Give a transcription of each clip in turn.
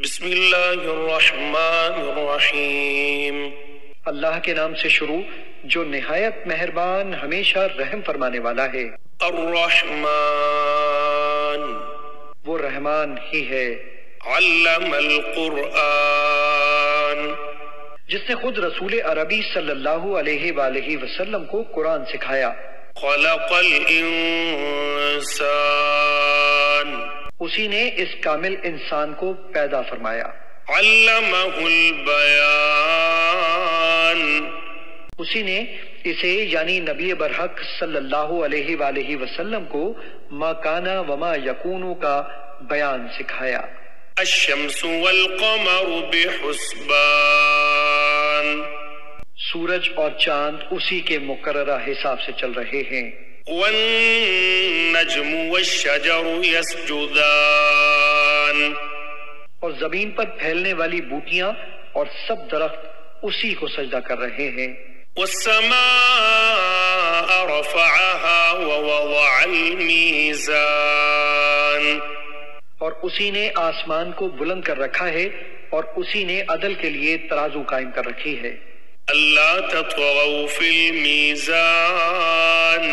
بسم اللہ الرحمن الرحیم، اللہ کے نام سے شروع جو نہایت مہربان ہمیشہ رحم فرمانے والا ہے۔ الرحمن، وہ رحمان ہی ہے۔ علم القرآن، جس نے خود رسول عربی صلی اللہ علیہ وآلہ وسلم کو قرآن سکھایا۔ خلق الانسان، اسی نے اس کامل انسان کو پیدا فرمایا۔ علمہ البیان، اسی نے اسے یعنی نبی برحق صلی اللہ علیہ وآلہ وسلم کو ما کانا وما یکونو کا بیان سکھایا۔ الشمس والقمر بحسبان، سورج اور چاند اسی کے مقررہ حساب سے چل رہے ہیں۔ والنجم والشجر يسجدان، اور زمین پر پھیلنے والی بوٹیاں اور سب درخت اسی کو سجدہ کر رہے ہیں۔ والسماء رفعها ووضع الميزان، اور اسی نے آسمان کو بلند کر رکھا ہے اور اسی نے عدل کے لیے ترازو قائم کر رکھی ہے۔ ألا تطغوا في الميزان،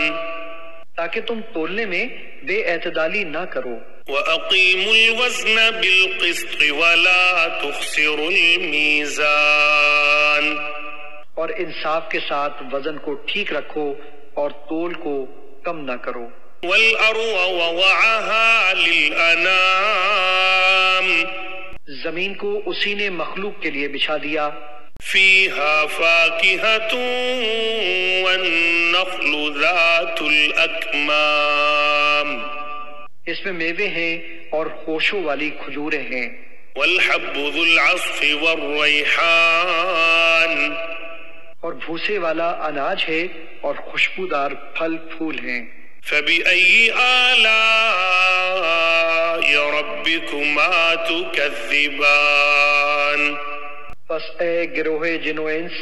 تاکہ تم تولنے میں بے اعتدالی نہ کرو۔ وأقيموا الوزن بالقسط ولا تخسروا الميزان، اور انصاف کے ساتھ وزن کو ٹھیک رکھو اور تول کو کم نہ کرو۔ والأرض وضعها للأنام، زمین کو اسی نے مخلوق کے لیے بچھا دیا۔ فيها فاكهة والنخل ذات الأكمام، اس میں میوے ہیں اور خوشو والی کھجوریں ہیں۔ والحب ذو العصف والريحان، اور بھوسے والا اناج ہے اور خوشبودار پھل پھول ہیں۔ فبأي آلاء ربكما تكذبان، پس اے گروہ جن و انس،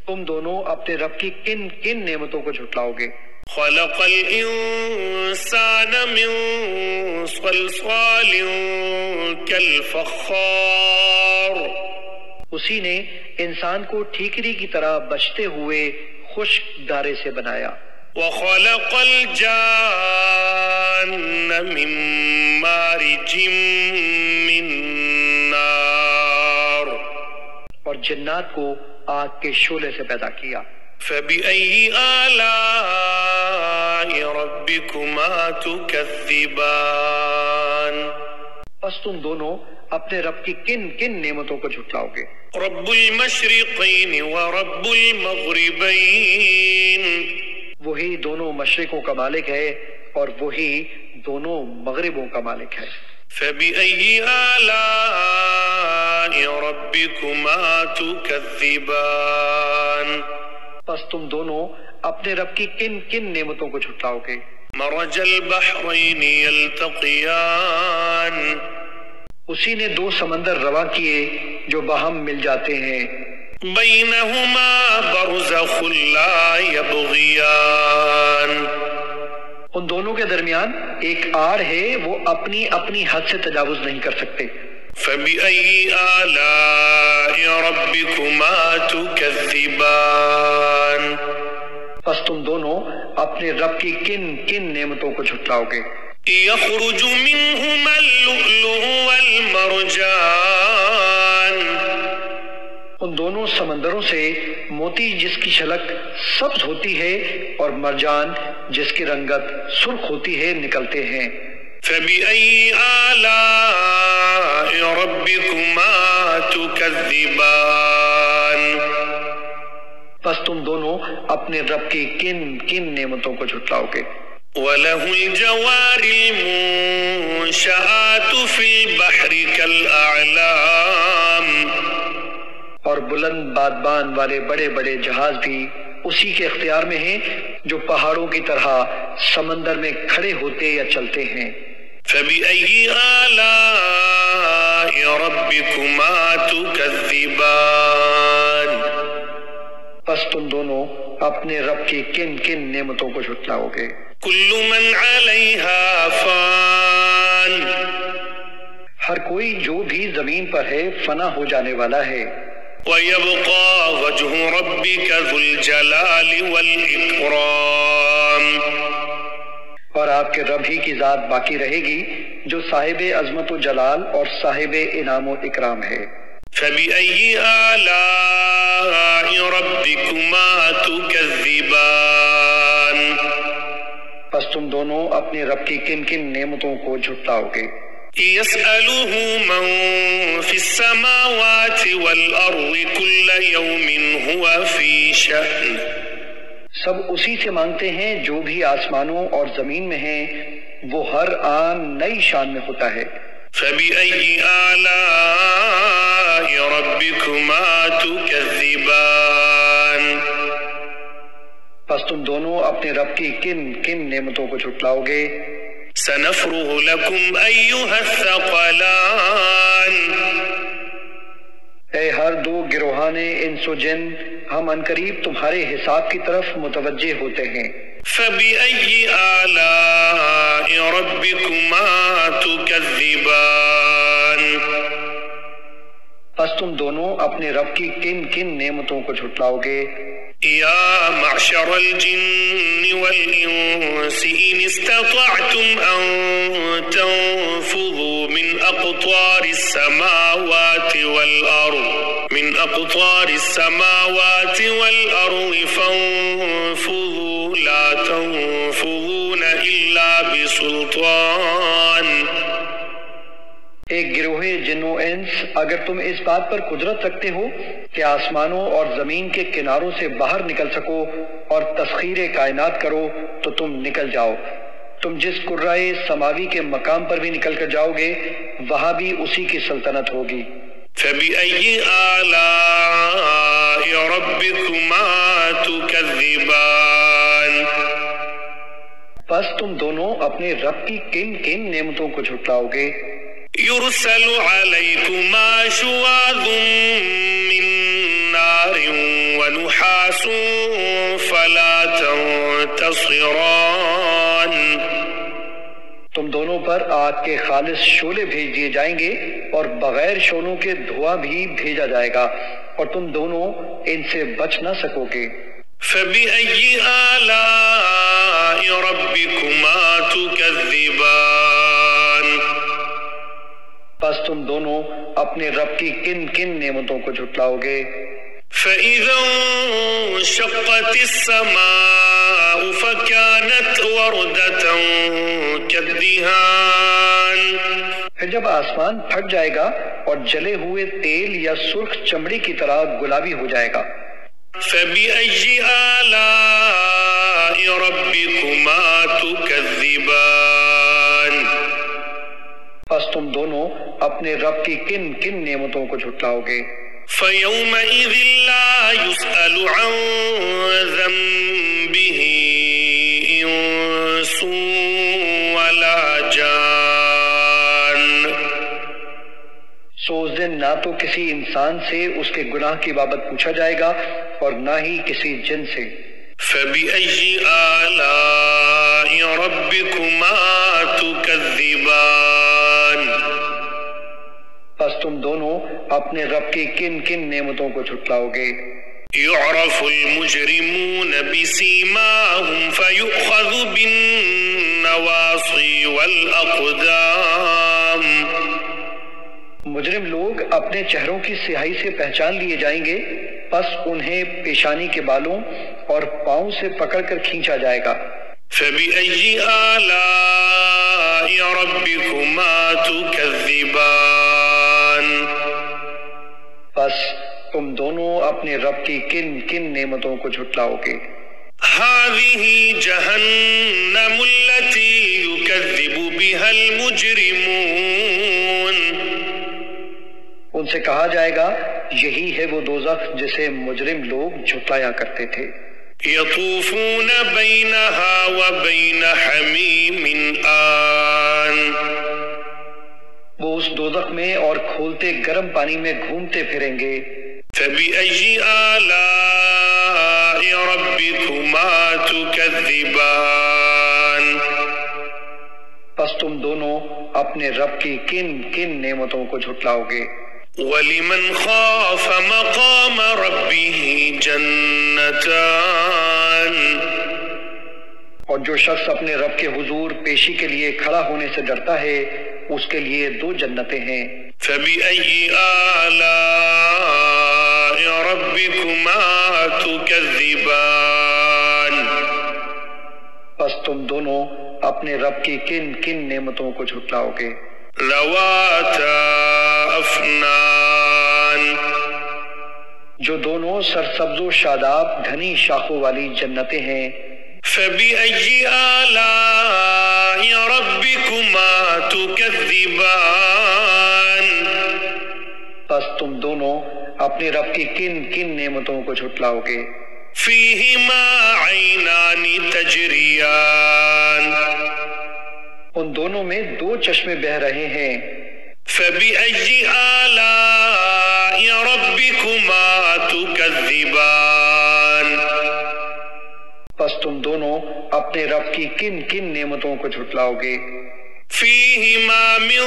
تم دونوں اپنے رب کی کن کن نعمتوں کو جھٹلاؤ گے؟ خلق الإنسان من صلصال كالفخار، اسی نے انسان کو ٹھیکری کی طرح بچتے ہوئے خشک دارے سے بنایا۔ وخلق الجان من مارج من نار، اور جنات کو آگ کے شعلے سے پیدا کیا۔ فبأي آلاء ربكما تكذبان، پس تم دونوں اپنے رب کی کن کن نعمتوں کو جھٹلاؤ گے؟ رب المشرقين ورب المغربين، وہی دونوں مشرقوں کا مالک ہے اور وہی دونوں مغربوں کا مالک ہے۔ فبأي آلاء ربكما تكذبان، پس تم دونوں اپنے رب کی کن کن نعمتوں کو جھٹلاؤ گے؟ مرج البحرين يلتقيان، اسی نے دو سمندر رواں کیے جو باہم مل جاتے ہیں۔ بينهما برزخ لا يبغيان، ان دونوں کے درمیان ایک آڑ ہے، وہ اپنی اپنی حد سے تجاوز نہیں کر سکتے۔ فبأي آلاء ربكما تكذبان، پس تم دونوں اپنے رب کی کن کن نعمتوں کو جھٹلاؤ گے؟ يخرج منهما اللؤلؤ والمرجان، ان دونوں سمندروں سے موتی جس کی شلک سبز ہوتی ہے اور مرجان جس کی رنگت سرخ ہوتی ہے نکلتے ہیں۔ فبأي آلاء ربكما تكذبان، پس تم دونوں اپنے رب کی کن کن نعمتوں کو جھٹلاؤ گے؟ وله الجوار المنشآت في البحر كالأعلام، اور بلند بادبان والے بڑے بڑے جہاز بھی اسی کے اختیار میں ہیں جو پہاڑوں کی طرح سمندر میں کھڑے ہوتے یا چلتے ہیں۔ فبأي آلاء ربكما تكذبان، پس تم دونوں اپنے رب کی کن کن نعمتوں کو جھٹلاؤ گے؟ كل من عليها فان، ہر کوئی جو بھی زمین پر ہے فنا ہو جانے والا ہے. وَيَبْقَى وَجْهُ رَبِّكَ ذُو الْجَلَالِ وَالْإِكْرَامِ اور آپ کے رب ہی کی ذات باقی رہے گی جو صاحب عظمت و جلال اور صاحب انعام و اکرام ہے. فَبِأَيِّ آلَاءِ رَبِّكُمَا تُكَذِّبَانِ پس تم دونوں اپنے رب کی کن کن نعمتوں کو جھٹلاؤ گے. يَسْأَلُهُ مَن فِي السَّمَاوَاتِ وَالْأَرْضِ كُلَّ يَوْمٍ هُوَ فِي شَأْنٍ سب اسی سے مانگتے ہیں جو بھی آسمانوں اور زمین میں ہیں، وہ ہر آن نئی شان میں ہوتا ہے. فَبِأَيِّ آلَاءِ رَبِّكُمَا تُكَذِّبَانِ پس تم دونوں اپنے رب کی کن کن نعمتوں کو جھٹلاؤ گے. سَنَفْرُغُ لَكُمْ أَيُّهَا الثَّقَلَانِ اے ہر دو گروہان انس و جن، ہم عنقریب تمہارے حساب کی طرف متوجہ ہوتے ہیں. فَبِأَيِّ آلَاءِ رَبِّكُمَا تُكَذِّبَانِ پس تم دونوں اپنے رب کی کن کن نعمتوں کو جھٹلاؤ گے. يا معشر الجن والإنس إن استطعتم أن تنفذوا من أقطار السماوات والأرض فانفذوا لا تنفذون إلا بسلطان. ایک گروہ جن و انس، اگر تم اس بات پر قدرت رکھتے ہو کہ آسمانوں اور زمین کے کناروں سے باہر نکل سکو اور تسخیر کائنات کرو تو تم نکل جاؤ. تم جس قرائے سماوی کے مقام پر بھی نکل کر جاؤ گے وہاں بھی اسی کی سلطنت ہوگی. فَبِأَيِّ آلَاءِ رَبِّكُمَا تُكَذِّبَانِ پس تم دونوں اپنے رب کی کن کن نعمتوں کو جھٹلاؤ گے. يرسل عليكما شواظ من نار ونحاس فلا تنتصران تم دونوں پر آگ کے خالص شعلے بھیج دیے جائیں گے اور بغیر شعلوں کے دھواں بھی بھیجا جائے گا اور تم دونوں ان سے بچ نہ سکو گے. فَبِأَيِّ آلَاءِ رَبِّكُمَا تُكَذِّبَانِ پس تم دونوں اپنے رب کی کن کن نعمتوں کو جھٹلاؤ گے. فَإِذَا انشَقَّتِ السَّمَاءُ فَكَانَتْ وَرْدَةً كَالدِّهَانِ پھر جب آسمان پھٹ جائے گا اور جلے ہوئے تیل یا سرخ چمڑی کی طرح گلابی ہو جائے گا. فَبِأَيِّ آلَاءِ رَبِّكُمَا تُكَذِّبَانِ پس تم دونوں اپنے رب کی کن کن نعمتوں کو جھٹلاؤ گے. فَيَوْمَئِذٍ لَا يُسْأَلُ عَنْ ذَنبِهِ إِنسٌ وَلَا جَانٌ سو اس دن نہ تو کسی انسان سے اس کے گناہ کی بابت پوچھا جائے گا اور نہ ہی کسی جن سے. فَبِأَيِّ آلَاءِ رَبِّكُمَا تُكَذِّبَانِ پس تم دونوں اپنے رب کی کن کن نعمتوں کو جھٹلاؤ گے. يُعْرَفُ الْمُجْرِمُونَ بِسِيمَاهُمْ فَيُؤْخَذُ بِالنَّوَاصِي وَالْأَقْدَامِ مجرم لوگ اپنے چہروں کی سیاہی سے پہچان لیے جائیں گے، پس انہیں پیشانی کے بالوں اور پاؤں سے پکڑ کر کھینچا جائے گا. فَبِأَيِّ آلَاءِ رَبِّكُمَا تُكَذِّبَانِ پس تم دونوں اپنے رب کی کن کن نعمتوں کو جھٹلاؤ گے. هَذِهِ جَهَنَّمُ الَّتِي يُكَذِّبُ بِهَا الْمُجْرِمُونَ ان سے کہا جائے گا یہی ہے وہ دوزخ جسے مجرم لوگ جھٹلایا کرتے تھے. يَطُوفُونَ بَيْنَهَا وَبَيْنَ حَمِيمٍ آن وہ اس دوزخ میں اور کھولتے گرم پانی میں گھومتے پھریں گے. فَبِأَيِّ آلَاءِ رَبِّكُمَا تُكَذِّبَانِ پس تم دونوں اپنے رب کی کن کن نعمتوں کو جھٹلاؤ گے؟ وَلِمَنْ خَافَ مَقَامَ رَبِّهِ جَنَّتَانِ، اور جو شخص اپنے رب کے حضور پیشی کے لیے کھڑا ہونے سے ڈرتا ہے اس کے لیے 2 جنتیں ہیں۔ فَبِأَيِّ آلَاءِ رَبِّكُمَا تُكَذِّبَانِ، پس تم دونوں اپنے رب کی کن کن نعمتوں کو جھٹلاؤ گے؟ ذَوَاتَا أَفْنَانٍ، جو دونوں سرسبز و شاداب گھنی شاخوں والی جنتیں ہیں۔ فَبِأَيِّ آلَاءِ رَبِّكُمَا تُكَذِّبَانِ، پس تم دونوں اپنے رب کی کن کن نعمتوں کو جھٹلاؤ گے؟ فِيهِمَا عَيْنَانِ تَجْرِيَانِ، ان دونوں میں 2 چشمے بہہ رہے ہیں۔ فَبِأَيِّ آلَاءِ رَبِّكُمَا تُكَذِّبَانِ، پس تم دونوں اپنے رب کی کن کن نعمتوں کو جھٹلاؤ گے؟ فِيهِمَا مِن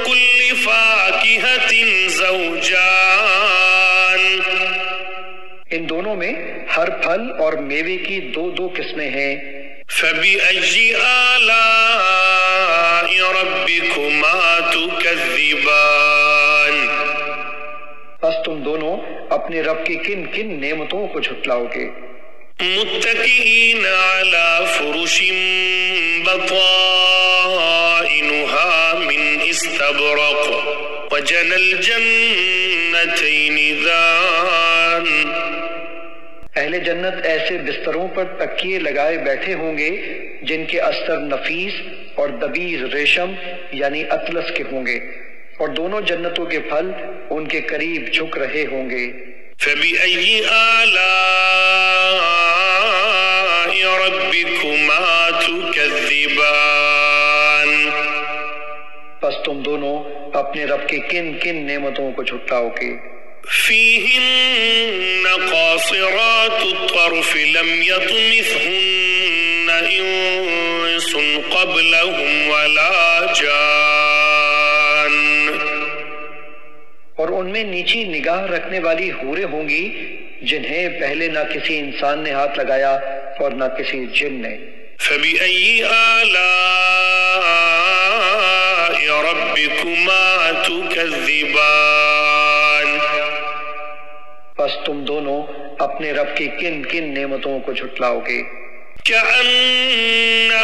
كُلِّ فَاكِهَةٍ زَوْجَانِ، ان دونوں میں ہر پھل اور میوے کی 2 قسمیں ہیں۔ فَبِأَيِّ آلَاءِ رَبِّكُمَا تُكَذِّبَانِ، پس تم دونوں اپنے رب کی کن کن نعمتوں کو جھٹلاؤ گے؟ متكئين على فرش بطائنها من استبرق وجنى الجنتين دان، اہل جنت ایسے بستروں پر تکیے لگائے بیٹھے ہوں گے جن کے استر نفیس اور دبیز ریشم یعنی اطلس کے ہوں گے، اور دونوں جنتوں کے پھل ان کے قریب جھک رہے ہوں گے۔ فَبِأَيِّ آلَاءِ رَبِّكُمَا تُكَذِّبَانِ، پس تم دونوں اپنے رب کی کن کن نعمتوں کو جھٹلاؤ گے؟ فِيهِنَّ قَاصِرَاتُ الطَّرْفِ لَمْ يَطْمِثْهُنَّ إِنسٌ قَبْلَهُمْ وَلَا جَانٌّ، اور ان میں نیچی نگاہ رکھنے والی حوریں ہوں گی جنہیں پہلے نہ کسی انسان نے ہاتھ لگایا اور نہ کسی جن نے۔ فَبِأَيِّ آلَاءِ رَبِّكُمَا تُكَذِّبَانِ، پس تم دونوں اپنے رب کی کن کن نعمتوں کو جھٹلاؤ گے؟ كَأَنَّهُنَّ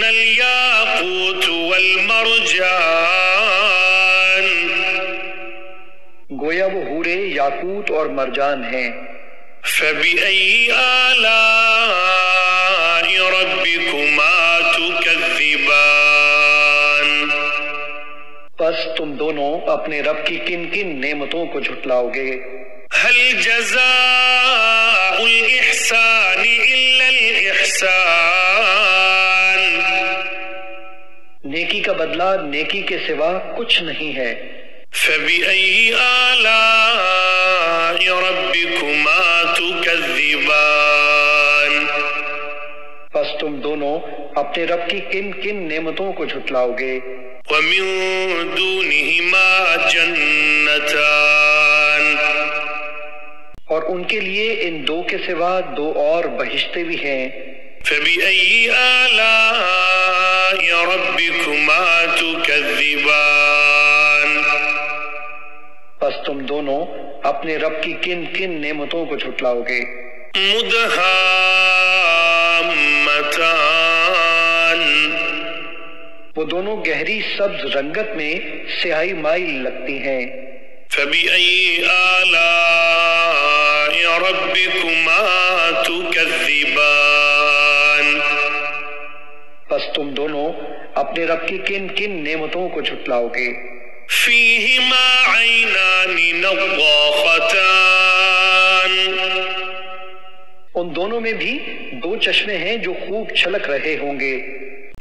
الْيَاقُوتُ وَالْمَرْجَانُ، گویا وہ حورے یاقوت اور مرجان ہیں۔ فَبِأَيِّ آلَاءِ رَبِّكُمَا تُكَذِّبَانِ، پس تم دونوں اپنے رب کی کن کن نعمتوں کو جھٹلاؤ گے؟ هَلْ جَزَاءُ الْإِحْسَانِ إِلَّا الْإِحْسَانُ، نیکی کا بدلہ نیکی کے سوا کچھ نہیں ہے۔ فَبِأَيِّ آلَاءِ رَبِّكُمَا تُكَذِّبَانِ، پس تم دونوں اپنے رب کی کن کن نعمتوں کو جھٹلاؤ گے؟ وَمِن دُونِهِمَا جَنَّتَانِ، اور ان کے لیے ان 2 کے سوا 2 اور بہشتیں بھی ہیں۔ فَبِأَيِّ آلَاءِ رَبِّكُمَا تُكَذِّبَانِ، پس تم دونوں اپنے رب کی کن کن نعمتوں کو جھٹلاؤ گے؟ مُدْهَامَّتَانِ، وہ دونوں گہری سبز رنگت میں سیاہی مائل لگتی ہیں۔ فَبِأَيِّ آلَاءِ رَبِّكُمَا تُكَذِّبَانِ، پس تم دونوں اپنے رب کی کن کن نعمتوں کو جھٹلاؤ گے؟ فِيهِمَا عَيْنَانِ نَضَّاخَتَانِ، ان دونوں میں بھی 2 چشمے ہیں جو خوب چھلک رہے ہوں گے۔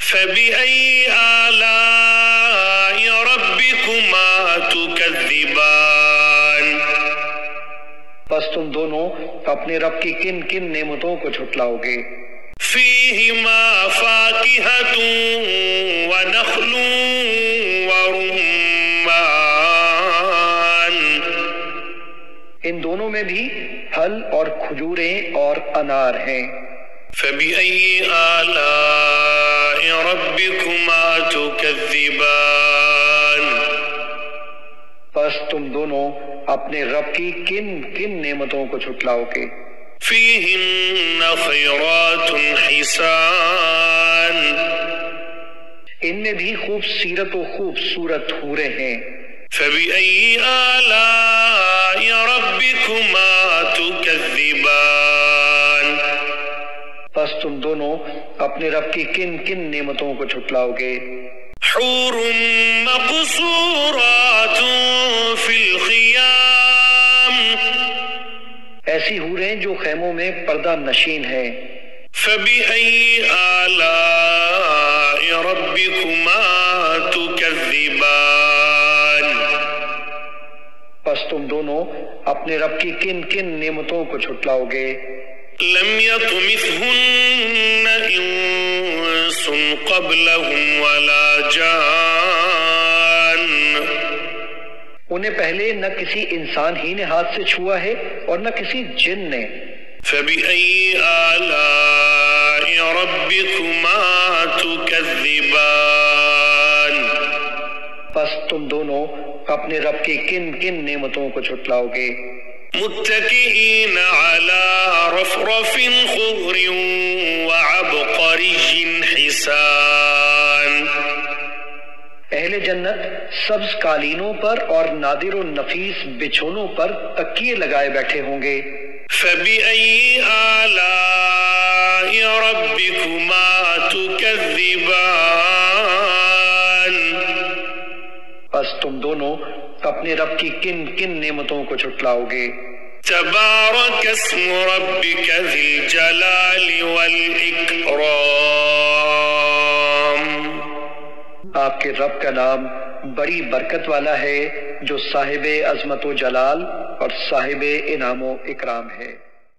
فَبِأَيِّ آلَاءِ رَبِّكُمَا تُكَذِّبَانِ، پس تم دونوں اپنے رب کی کن کن نعمتوں کو جھٹلاؤ گے؟ فيهما فاكهة ونخل ورمان. ان دونوں میں بھی پھل اور کھجوریں اور انار ہیں. فبأي آلاء ربكما تكذبان. پس تم دونوں اپنے رب کی کن کن نعمتوں کو چھٹلاؤ گے؟ فيهن خيرات حسان. ان میں بھی خوب سیرت و خوبصورت حوریں ہیں. فبأي آلاء ربكما تكذبان. پس تم دونوں اپنے رب کی کن کن نعمتوں کو چھٹلاؤ گے؟ حور مقصورات في الخيام. ایسی حوریں جو خیموں میں پردہ نشین ہیں. فبأي آلاء ربكما تكذبان. پس تم دونوں اپنے رب کی کن کن نعمتوں کو چھٹلاؤ گے؟ لم يطمثهن انس قبلهم ولا جان. انہیں پہلے نہ کسی انسان ہی نے ہاتھ سے چھوا ہے اور نہ کسی جن نے. فبأي آلاء ربكما تكذبان. پس تم دونوں اپنے رب کی کن کن نعمتوں کو چھٹلاؤ گے؟ متكئين على رفرف خضر وعبقري حسان. اہل جنت سبز قالینوں پر اور نادر و نفیس بچھونوں پر تکیے لگائے بیٹھے ہوں گے. فبأي آلاء ربكما تكذبان. پس تم دونوں اپنے رب کی کن کن نعمتوں کو چھٹلاؤ گے؟ تبارك اسم ربك ذي الجلال والإكرام. آپ کے رب کا نام بڑی برکت والا ہے جو صاحب عظمت و جلال اور صاحب انعام و اکرام ہے.